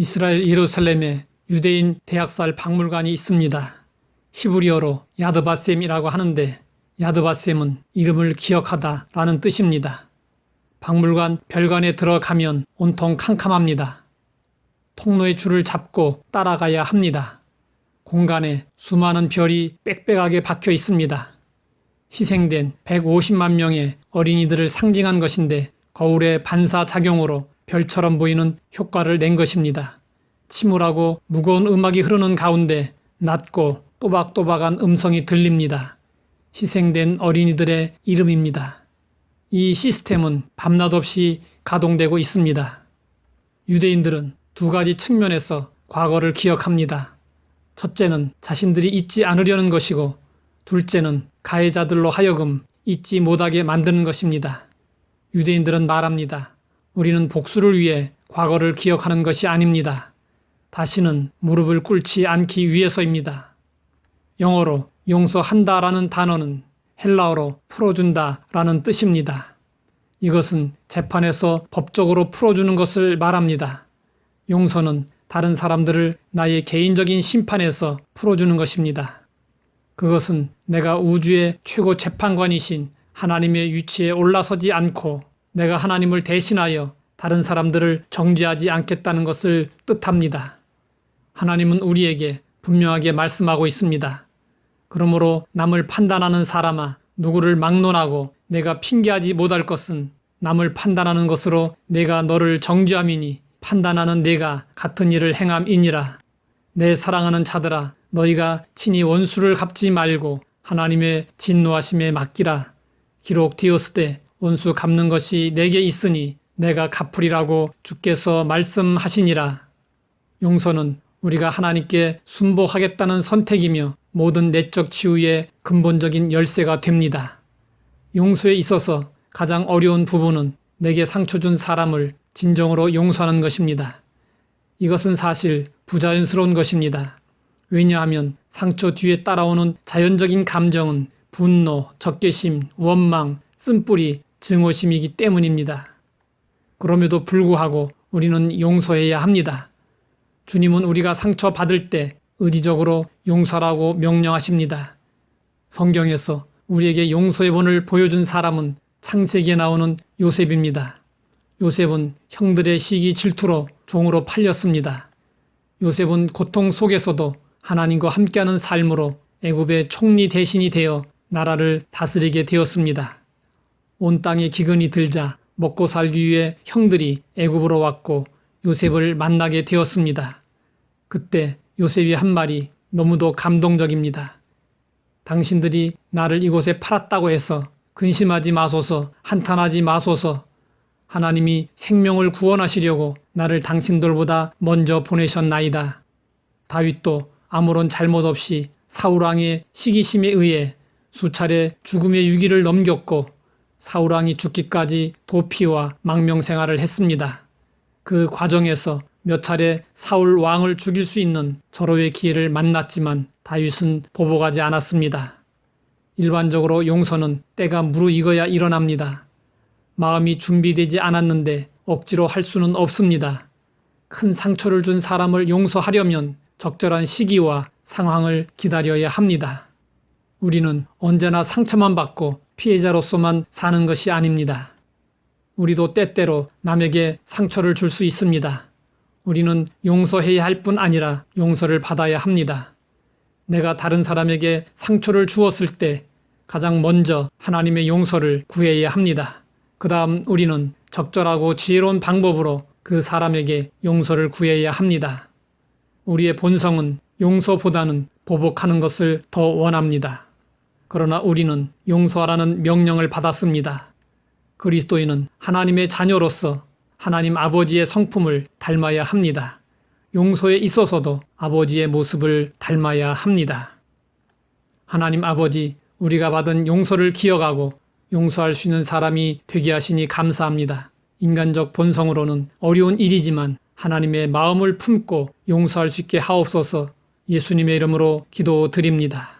이스라엘 예루살렘에 유대인 대학살 박물관이 있습니다. 히브리어로 야드바셈이라고 하는데 야드바셈은 이름을 기억하다 라는 뜻입니다. 박물관 별관에 들어가면 온통 캄캄합니다. 통로의 줄을 잡고 따라가야 합니다. 공간에 수많은 별이 빽빽하게 박혀 있습니다. 희생된 150만 명의 어린이들을 상징한 것인데 거울의 반사작용으로 별처럼 보이는 효과를 낸 것입니다. 침울하고 무거운 음악이 흐르는 가운데 낮고 또박또박한 음성이 들립니다. 희생된 어린이들의 이름입니다. 이 시스템은 밤낮 없이 가동되고 있습니다. 유대인들은 두 가지 측면에서 과거를 기억합니다. 첫째는 자신들이 잊지 않으려는 것이고 둘째는 가해자들로 하여금 잊지 못하게 만드는 것입니다. 유대인들은 말합니다. 우리는 복수를 위해 과거를 기억하는 것이 아닙니다. 다시는 무릎을 꿇지 않기 위해서입니다. 영어로 용서한다라는 단어는 헬라어로 풀어준다라는 뜻입니다. 이것은 재판에서 법적으로 풀어주는 것을 말합니다. 용서는 다른 사람들을 나의 개인적인 심판에서 풀어주는 것입니다. 그것은 내가 우주의 최고 재판관이신 하나님의 위치에 올라서지 않고 내가 하나님을 대신하여 다른 사람들을 정죄하지 않겠다는 것을 뜻합니다. 하나님은 우리에게 분명하게 말씀하고 있습니다. 그러므로 남을 판단하는 사람아, 누구를 막론하고 내가 핑계하지 못할 것은 남을 판단하는 것으로 내가 너를 정죄함이니 판단하는 내가 같은 일을 행함이니라. 내 사랑하는 자들아, 너희가 친히 원수를 갚지 말고 하나님의 진노하심에 맡기라. 기록 되었으되 원수 갚는 것이 내게 있으니 내가 갚으리라고 주께서 말씀하시니라. 용서는 우리가 하나님께 순복하겠다는 선택이며 모든 내적 치유의 근본적인 열쇠가 됩니다. 용서에 있어서 가장 어려운 부분은 내게 상처 준 사람을 진정으로 용서하는 것입니다. 이것은 사실 부자연스러운 것입니다. 왜냐하면 상처 뒤에 따라오는 자연적인 감정은 분노, 적개심, 원망, 쓴뿌리, 증오심이기 때문입니다. 그럼에도 불구하고 우리는 용서해야 합니다. 주님은 우리가 상처받을 때 의지적으로 용서하라고 명령하십니다. 성경에서 우리에게 용서의 본을 보여준 사람은 창세기에 나오는 요셉입니다. 요셉은 형들의 시기 질투로 종으로 팔렸습니다. 요셉은 고통 속에서도 하나님과 함께하는 삶으로 애굽의 총리 대신이 되어 나라를 다스리게 되었습니다. 온 땅에 기근이 들자 먹고 살기 위해 형들이 애굽으로 왔고 요셉을 만나게 되었습니다. 그때 요셉이 한 말이 너무도 감동적입니다. 당신들이 나를 이곳에 팔았다고 해서 근심하지 마소서, 한탄하지 마소서. 하나님이 생명을 구원하시려고 나를 당신들보다 먼저 보내셨나이다. 다윗도 아무런 잘못 없이 사울왕의 시기심에 의해 수차례 죽음의 위기를 넘겼고 사울왕이 죽기까지 도피와 망명생활을 했습니다. 그 과정에서 몇 차례 사울 왕을 죽일 수 있는 절호의 기회를 만났지만 다윗은 보복하지 않았습니다. 일반적으로 용서는 때가 무르익어야 일어납니다. 마음이 준비되지 않았는데 억지로 할 수는 없습니다. 큰 상처를 준 사람을 용서하려면 적절한 시기와 상황을 기다려야 합니다. 우리는 언제나 상처만 받고 피해자로서만 사는 것이 아닙니다. 우리도 때때로 남에게 상처를 줄 수 있습니다. 우리는 용서해야 할 뿐 아니라 용서를 받아야 합니다. 내가 다른 사람에게 상처를 주었을 때 가장 먼저 하나님의 용서를 구해야 합니다. 그 다음 우리는 적절하고 지혜로운 방법으로 그 사람에게 용서를 구해야 합니다. 우리의 본성은 용서보다는 보복하는 것을 더 원합니다. 그러나 우리는 용서하라는 명령을 받았습니다. 그리스도인은 하나님의 자녀로서 하나님 아버지의 성품을 닮아야 합니다. 용서에 있어서도 아버지의 모습을 닮아야 합니다. 하나님 아버지, 우리가 받은 용서를 기억하고 용서할 수 있는 사람이 되게 하시니 감사합니다. 인간적 본성으로는 어려운 일이지만 하나님의 마음을 품고 용서할 수 있게 하옵소서. 예수님의 이름으로 기도드립니다.